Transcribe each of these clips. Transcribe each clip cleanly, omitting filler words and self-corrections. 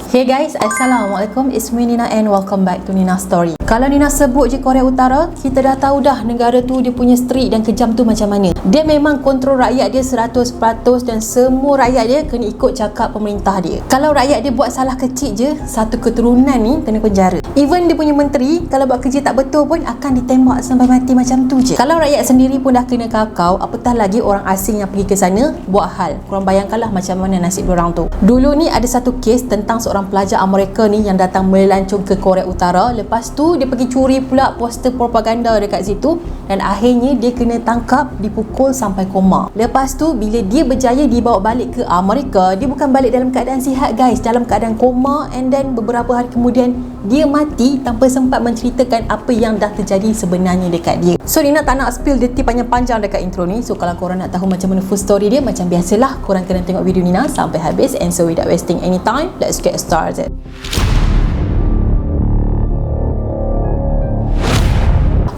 Hey guys, Assalamualaikum. It's me Nina and welcome back to Nina Story. Kalau Nina sebut je Korea Utara, kita dah tahu dah negara tu dia punya streak dan kejam tu macam mana. Dia memang kontrol rakyat dia 100% dan semua rakyat dia kena ikut cakap pemerintah dia. Kalau rakyat dia buat salah kecil je, satu keturunan ni kena penjara. Even dia punya menteri, kalau buat kerja tak betul pun akan ditembak sampai mati macam tu je. Kalau rakyat sendiri pun dah kena kakau, apatah lagi orang asing yang pergi ke sana buat hal. Korang bayangkanlah macam mana nasib diorang tu. Dulu ni ada satu kes tentang seorang pelajar Amerika ni yang datang melancong ke Korea Utara. Lepas tu dia pergi curi pula poster propaganda dekat situ dan akhirnya dia kena tangkap, dipukul sampai koma. Lepas tu bila dia berjaya dibawa balik ke Amerika, dia bukan balik dalam keadaan sihat guys, dalam keadaan koma, and then beberapa hari kemudian dia mati tanpa sempat menceritakan apa yang dah terjadi sebenarnya dekat dia. So Nina tak nak spill detail panjang-panjang dekat intro ni. So kalau korang nak tahu macam mana full story dia, macam biasalah korang kena tengok video Nina sampai habis. And so without wasting any time, let's get started.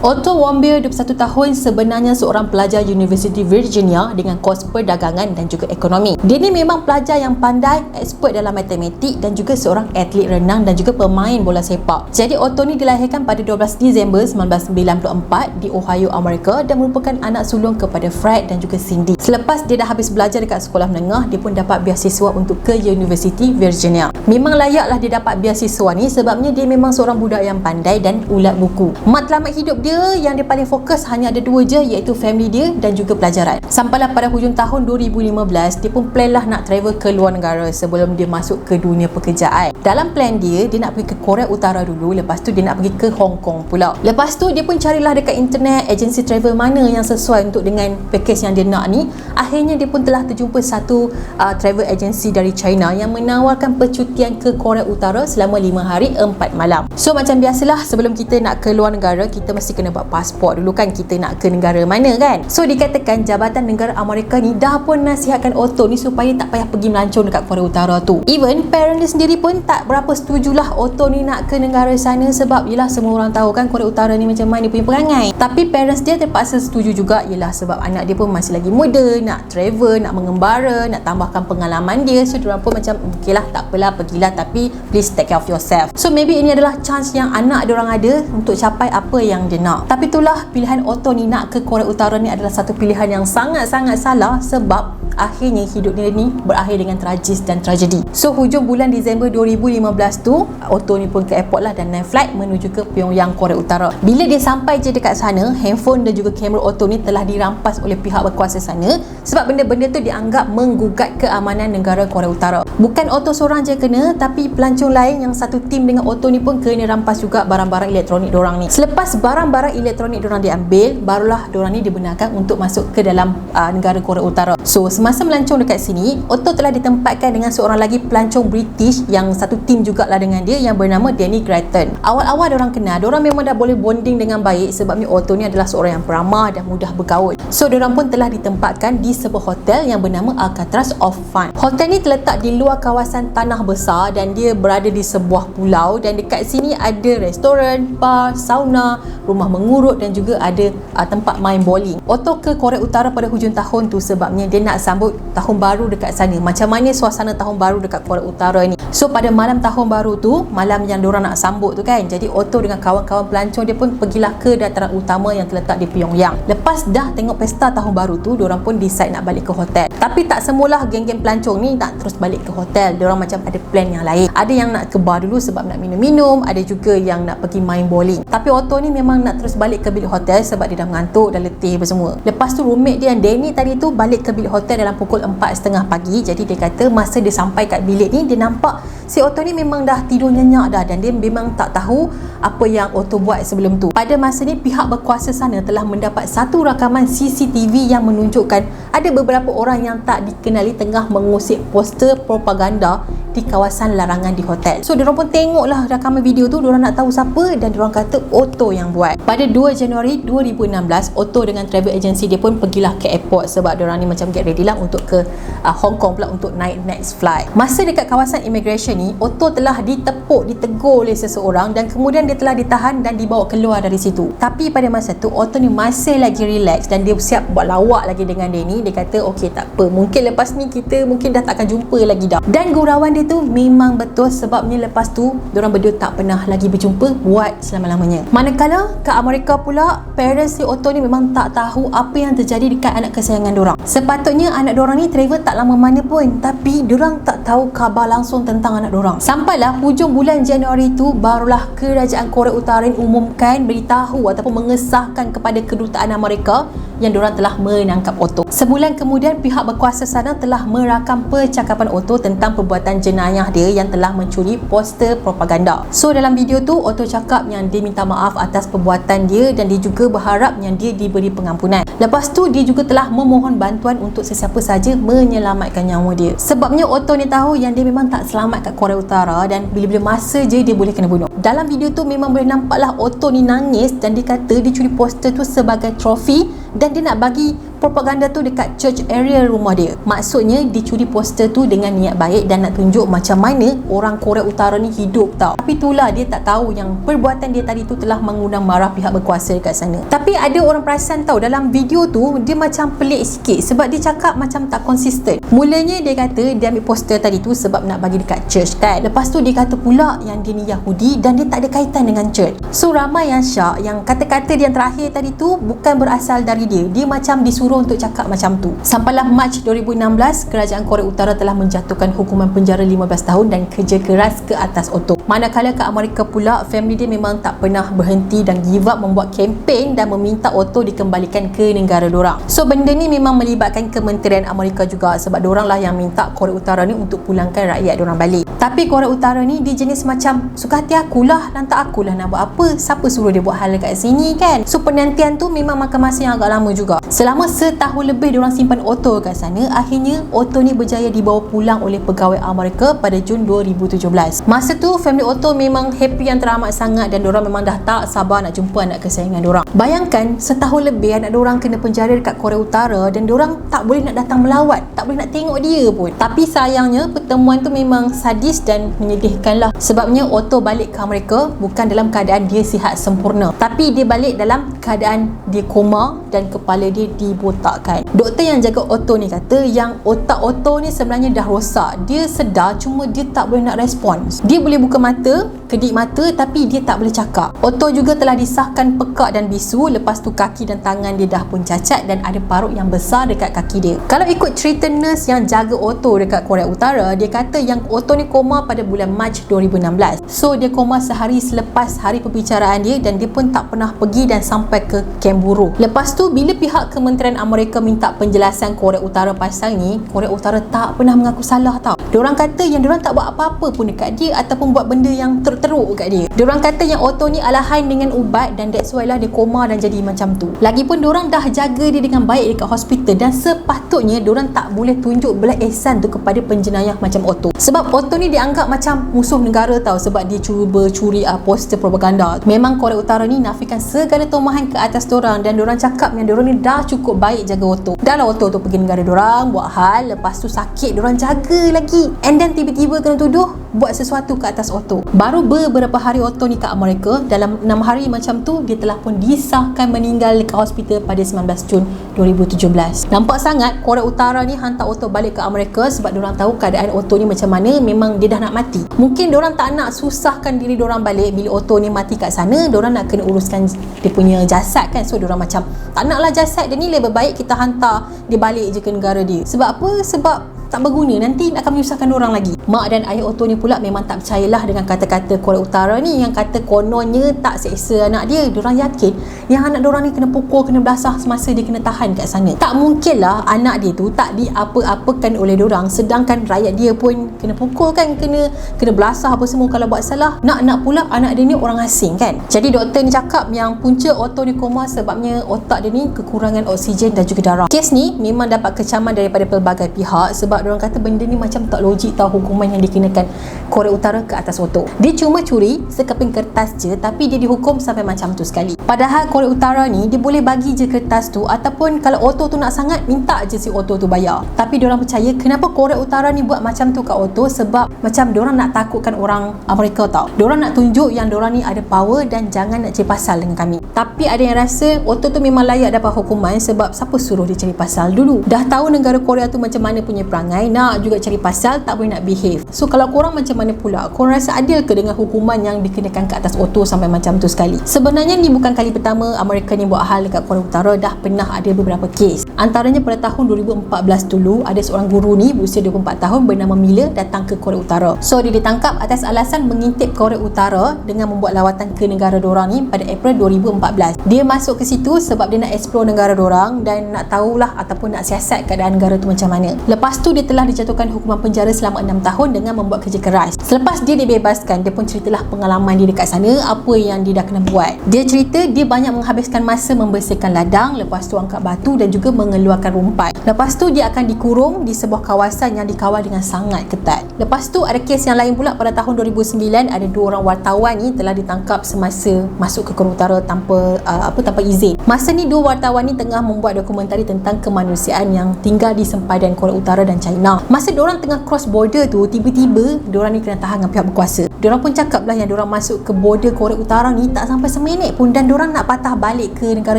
Otto Warmbier, 21 tahun, sebenarnya seorang pelajar University Virginia dengan kos perdagangan dan juga ekonomi. Dia ni memang pelajar yang pandai, expert dalam matematik dan juga seorang atlet renang dan juga pemain bola sepak. Jadi Otto ni dilahirkan pada 12 Disember 1994 di Ohio, Amerika dan merupakan anak sulung kepada Fred dan juga Cindy. Selepas dia dah habis belajar dekat sekolah menengah, dia pun dapat beasiswa untuk ke University Virginia. Memang layaklah dia dapat beasiswa ni sebabnya dia memang seorang budak yang pandai dan ulat buku. Matlamat hidup dia yang dia paling fokus hanya ada dua je, iaitu family dia dan juga pelajaran. Sampailah pada hujung tahun 2015, dia pun plan lah nak travel ke luar negara sebelum dia masuk ke dunia pekerjaan. Dalam plan dia nak pergi ke Korea Utara dulu, lepas tu dia nak pergi ke Hong Kong pula. Lepas tu dia pun carilah dekat internet agensi travel mana yang sesuai untuk dengan package yang dia nak ni. Akhirnya dia pun telah terjumpa satu travel agency dari China yang menawarkan percutian ke Korea Utara selama 5 hari 4 malam. So macam biasalah, sebelum kita nak ke luar negara, kita mesti kena buat pasport dulu kan, kita nak ke negara mana kan. So dikatakan Jabatan Negara Amerika ni dah pun nasihatkan Otto ni supaya tak payah pergi melancong dekat Korea Utara tu. Even parent dia sendiri pun tak berapa setujulah Otto ni nak ke negara sana sebab yelah semua orang tahu kan Korea Utara ni macam mana punya perangai. Tapi parents dia terpaksa setuju juga, yelah sebab anak dia pun masih lagi muda, nak travel, nak mengembara, nak tambahkan pengalaman dia. So diorang pun macam okay lah, tak apalah, pergilah tapi please take care of yourself. So maybe ini adalah chance yang anak diorang ada untuk capai apa yang dia nak. Tapi itulah pilihan Otto ni nak ke Korea Utara ni adalah satu pilihan yang sangat-sangat salah sebab akhirnya hidup dia ni berakhir dengan tragis dan tragedi. So hujung bulan Disember 2015 tu, Otto ni pun ke airport lah dan naik flight menuju ke Pyongyang, Korea Utara. Bila dia sampai je dekat sana, handphone dan juga kamera Otto ni telah dirampas oleh pihak berkuasa sana sebab benda-benda tu dianggap menggugat keamanan negara Korea Utara. Bukan Otto seorang je kena, tapi pelancong lain yang satu tim dengan Otto ni pun kena rampas juga barang-barang elektronik dorang ni. Selepas barang-barang elektronik dorang diambil, barulah dorang ni dibenarkan untuk masuk ke dalam negara Korea Utara. So semasa melancong dekat sini, Otto telah ditempatkan dengan seorang lagi pelancong British yang satu tim jugalah dengan dia yang bernama Danny Grattan. Awal-awal dorang kenal, dorang memang dah boleh bonding dengan baik sebabnya Otto ni adalah seorang yang peramah dan mudah bergaul. So dorang pun telah ditempatkan di sebuah hotel yang bernama Alcatraz of Fun. Hotel ni terletak di luar kawasan tanah besar dan dia berada di sebuah pulau, dan dekat sini ada restoran, bar, sauna, rumah mengurut dan juga ada tempat main bowling. Otto ke Korea Utara pada hujung tahun tu sebabnya dia nak sambut tahun baru dekat sana. Macam mana suasana tahun baru dekat Korea Utara ni? So pada malam tahun baru tu, malam yang diorang nak sambut tu kan, jadi Otto dengan kawan-kawan pelancong dia pun pergilah ke dataran utama yang terletak di Pyongyang. Lepas dah tengok pesta tahun baru tu, diorang pun decide nak balik ke hotel. Tapi tak semualah geng-geng pelancong ni nak terus balik ke hotel. Diorang macam ada plan yang lain. Ada yang nak ke bar dulu sebab nak minum-minum, ada juga yang nak pergi main bowling. Tapi Otto ni memang nak terus balik ke bilik hotel sebab dia dah mengantuk, dah letih apa semua. Lepas tu roommate dia yang Danny tadi tu balik ke bilik hotel dalam pukul 4.30 pagi. Jadi dia kata masa dia sampai kat bilik ni, dia nampak si Otto ni memang dah tidur nyenyak dah dan dia memang tak tahu apa yang Otto buat sebelum tu. Pada masa ni pihak berkuasa sana telah mendapat satu rakaman CCTV yang menunjukkan ada beberapa orang yang tak dikenali tengah mengusik poster propaganda di kawasan larangan di hotel. So diorang pun tengoklah rakaman video tu, diorang nak tahu siapa dan diorang kata Otto yang buat. Pada 2 Januari 2016, Otto dengan travel agency dia pun pergilah ke airport sebab diorang ni macam get ready lah pulang untuk ke Hong Kong pula untuk naik next flight. Masa dekat kawasan immigration ni, Otto telah ditegur oleh seseorang dan kemudian dia telah ditahan dan dibawa keluar dari situ. Tapi pada masa tu Otto ni masih lagi relax dan dia siap buat lawak lagi dengan Danny. Dia kata okey, tak apa, mungkin lepas ni kita mungkin dah tak akan jumpa lagi dah. Dan gurauan dia tu memang betul, sebabnya lepas tu diorang berdua tak pernah lagi berjumpa buat selama-lamanya. Manakala kat Amerika pula, parents si Otto ni memang tak tahu apa yang terjadi dekat anak kesayangan diorang. Sepatutnya anak diorang ni travel tak lama mana pun, tapi diorang tak tahu khabar langsung tentang anak diorang. Sampailah hujung bulan Januari tu, barulah kerajaan Korea Utara ni umumkan, beritahu ataupun mengesahkan kepada kedutaan Amerika yang diorang telah menangkap Otto. Sebulan kemudian, pihak berkuasa sana telah merakam percakapan Otto tentang perbuatan jenayah dia yang telah mencuri poster propaganda. So dalam video tu, Otto cakap yang dia minta maaf atas perbuatan dia dan dia juga berharap yang dia diberi pengampunan. Lepas tu dia juga telah memohon bantuan untuk sesiapa saja menyelamatkan nyawa dia. Sebabnya Otto ni tahu yang dia memang tak selamat kat Korea Utara dan bila-bila masa je dia boleh kena bunuh. Dalam video tu memang boleh nampaklah Otto ni nangis dan dia kata dia curi poster tu sebagai trofi dan dia nak bagi propaganda tu dekat church area rumah dia. Maksudnya dia curi poster tu dengan niat baik dan nak tunjuk macam mana orang Korea Utara ni hidup tau. Tapi itulah dia tak tahu yang perbuatan dia tadi tu telah mengundang marah pihak berkuasa dekat sana. Tapi ada orang perasan tau, dalam video tu dia macam pelik sikit sebab dia cakap macam tak konsisten. Mulanya dia kata dia ambil poster tadi tu sebab nak bagi dekat church kan. Lepas tu dia kata pula yang dia ni Yahudi dan dia tak ada kaitan dengan church. So ramai yang syak yang kata-kata dia yang terakhir tadi tu bukan berasal dari dia. Dia macam disuruh untuk cakap macam tu. Sampailah Mac 2016, kerajaan Korea Utara telah menjatuhkan hukuman penjara 15 tahun dan kerja keras ke atas Otto. Manakala ke Amerika pula, family dia memang tak pernah berhenti dan give up membuat kempen dan meminta Otto dikembalikan ke negara dorang. So benda ni memang melibatkan Kementerian Amerika juga sebab dorang lah yang minta Korea Utara ni untuk pulangkan rakyat dorang balik. Tapi Korea Utara ni dia jenis macam suka hati akulah, lantak akulah nak buat apa, siapa suruh dia buat hal dekat sini kan. So penantian tu memang makan masa yang agak lama juga. Selama setahun lebih diorang simpan Otto kat sana. Akhirnya Otto ni berjaya dibawa pulang oleh pegawai Amerika pada Jun 2017. Masa tu family Otto memang happy yang teramat sangat dan diorang memang dah tak sabar nak jumpa anak kesayangan diorang. Bayangkan setahun lebih anak diorang kena penjara dekat Korea Utara dan diorang tak boleh nak datang melawat, tak boleh nak tengok dia pun. Tapi sayangnya pertemuan tu memang sadis dan menyedihkan lah. Sebabnya Otto balik ke Amerika bukan dalam keadaan dia sihat sempurna, tapi dia balik dalam keadaan dia koma dan kepala dia dibotakkan. Doktor yang jaga Otto ni kata yang otak Otto ni sebenarnya dah rosak. Dia sedar cuma dia tak boleh nak respons. Dia boleh buka mata, kedip mata tapi dia tak boleh cakap. Otto juga telah disahkan pekak dan bisu. Lepas tu kaki dan tangan dia dah pun cacat dan ada parut yang besar dekat kaki dia. Kalau ikut cerita nurse yang jaga Otto dekat Korea Utara, dia kata yang Otto ni koma pada bulan Mac 2016. So dia koma sehari selepas hari perbicaraan dia dan dia pun tak pernah pergi dan sampai ke kem buruh. Lepas tu bila pihak Kementerian Amerika minta penjelasan Korea Utara pasal ni, Korea Utara tak pernah mengaku salah tau. Diorang kata yang diorang tak buat apa-apa pun dekat dia ataupun buat benda yang teruk dekat dia. Diorang kata yang Otto ni alahan dengan ubat dan that's why lah dia koma dan jadi macam tu. Lagipun diorang dah jaga dia dengan baik dekat hospital dan sepatutnya diorang tak boleh tunjuk belas ihsan tu kepada penjenayah macam Otto. Sebab Otto ni dianggap macam musuh negara tau sebab dia cuba curi poster propaganda. Memang Korea Utara ni nafikan segala tomahan ke atas diorang dan diorang cakap yang diorang ni dah cukup baik jaga Otto. Dah lah Otto tu pergi negara diorang buat hal, lepas tu sakit diorang jaga lagi, and then tiba-tiba kena tuduh buat sesuatu ke atas Otto. Baru beberapa hari Otto ni kat Amerika, dalam 6 hari macam tu dia telah pun disahkan meninggal dekat hospital pada 19 Jun 2017. Nampak sangat Korea Utara ni hantar Otto balik ke Amerika sebab diorang tahu keadaan Otto ni macam mana, memang dia dah nak mati. Mungkin diorang tak nak susahkan diri diorang balik bila Otto ni mati kat sana, diorang nak kena uruskan dia punya jasad kan. So diorang macam tak naklah jasad dia ni, lebih baik kita hantar dia balik je ke negara dia. Sebab apa? Sebab tak berguna, nanti akan menyusahkan orang lagi. Mak dan ayah Otto ni pula memang tak percayalah dengan kata-kata Korea Utara ni yang kata kononnya tak seksa anak dia. Diorang yakin yang anak diorang ni kena pukul, kena belasah semasa dia kena tahan kat sana. Tak mungkinlah anak dia tu tak diapa-apakan oleh diorang sedangkan rakyat dia pun kena pukul kan, kena belasah apa semua kalau buat salah. Nak pula anak dia ni orang asing kan. Jadi doktor ni cakap yang punca Otto ni koma sebabnya otak dia ni kekurangan oksigen dan juga darah. Kes ni memang dapat kecaman daripada pelbagai pihak sebab sebab diorang kata benda ni macam tak logik tau, hukuman yang dikenakan Korea Utara ke atas Otto. Dia cuma curi sekeping kertas je tapi dia dihukum sampai macam tu sekali. Padahal Korea Utara ni dia boleh bagi je kertas tu, ataupun kalau Otto tu nak sangat minta je si Otto tu bayar. Tapi diorang percaya kenapa Korea Utara ni buat macam tu kat Otto, sebab macam diorang nak takutkan orang Amerika tau. Diorang nak tunjuk yang diorang ni ada power dan jangan nak cari pasal dengan kami. Tapi ada yang rasa Otto tu memang layak dapat hukuman sebab siapa suruh dia cari pasal dulu. Dah tahu negara Korea tu macam mana punya perangai, nak juga cari pasal, tak boleh nak behave. So kalau korang macam mana pula? Korang rasa adil ke dengan hukuman yang dikenakan ke atas Otto sampai macam tu sekali? Sebenarnya ni bukan kali pertama Amerika ni buat hal dekat Korea Utara, dah pernah ada beberapa kes. Antaranya pada tahun 2014 dulu, ada seorang guru ni berusia 24 tahun bernama Miller datang ke Korea Utara. So dia ditangkap atas alasan mengintip Korea Utara dengan membuat lawatan ke negara dorang ni pada April 2014. Dia masuk ke situ sebab dia nak explore negara dorang dan nak tahulah ataupun nak siasat keadaan negara tu macam mana. Lepas tu dia telah dijatuhkan hukuman penjara selama 6 tahun dengan membuat kerja keras. Selepas dia dibebaskan, dia pun ceritalah pengalaman dia dekat sana, apa yang dia dah kena buat. Dia cerita dia banyak menghabiskan masa membersihkan ladang, lepas tu angkat batu dan juga mengeluarkan rumpat. Lepas tu dia akan dikurung di sebuah kawasan yang dikawal dengan sangat ketat. Lepas tu ada kes yang lain pula pada tahun 2009, ada 2 orang wartawan ni telah ditangkap semasa masuk ke Korea Utara tanpa izin. Masa ni 2 wartawan ni tengah membuat dokumentari tentang kemanusiaan yang tinggal di sempadan Korea Utara dan China. Masa diorang tengah cross border tu, tiba-tiba diorang ni kena tahan dengan pihak berkuasa. Diorang pun cakap lah yang diorang masuk ke border Korea Utara ni tak sampai seminit pun, dan diorang nak patah balik ke negara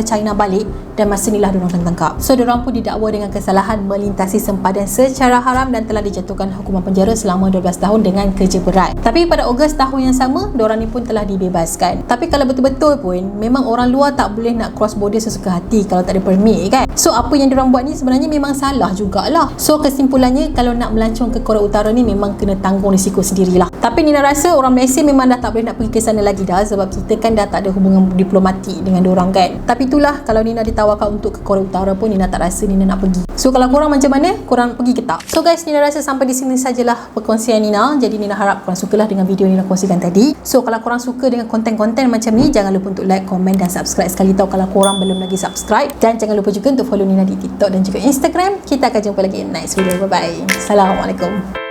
China balik, dan masa ni lah diorang kena tangkap. So diorang pun didakwa dengan kesalahan melintasi sempadan secara haram dan telah dijatuhkan hukuman penjara selama 12 tahun dengan kerja berat. Tapi pada Ogos tahun yang sama, diorang ni pun telah dibebaskan. Tapi kalau betul-betul pun memang orang luar tak boleh nak cross border sesuka hati kalau tak ada permit kan. So apa yang diorang buat ni sebenarnya memang salah jugalah. So kesimpulannya, kalau nak melancong ke Korea Utara ni memang kena tanggung risiko sendirilah. Tapi Nina rasa orang Malaysia memang dah tak boleh nak pergi ke sana lagi dah, sebab kita kan dah tak ada hubungan diplomatik dengan diorang kan. Tapi itulah, kalau Nina ditawarkan untuk ke Korea Utara pun Nina tak rasa Nina nak pergi. So kalau korang macam mana? Korang pergi ke tak? So guys, Nina rasa sampai di sini sajalah perkongsian Nina. Jadi Nina harap korang sukalah dengan video Nina kongsikan tadi. So kalau korang suka dengan konten-konten macam ni, jangan lupa untuk like, komen dan subscribe sekali tau kalau korang belum lagi subscribe. Dan jangan lupa juga untuk follow Nina di TikTok dan juga Instagram. Kita akan jumpa lagi in next video. Bye bye. Assalamualaikum.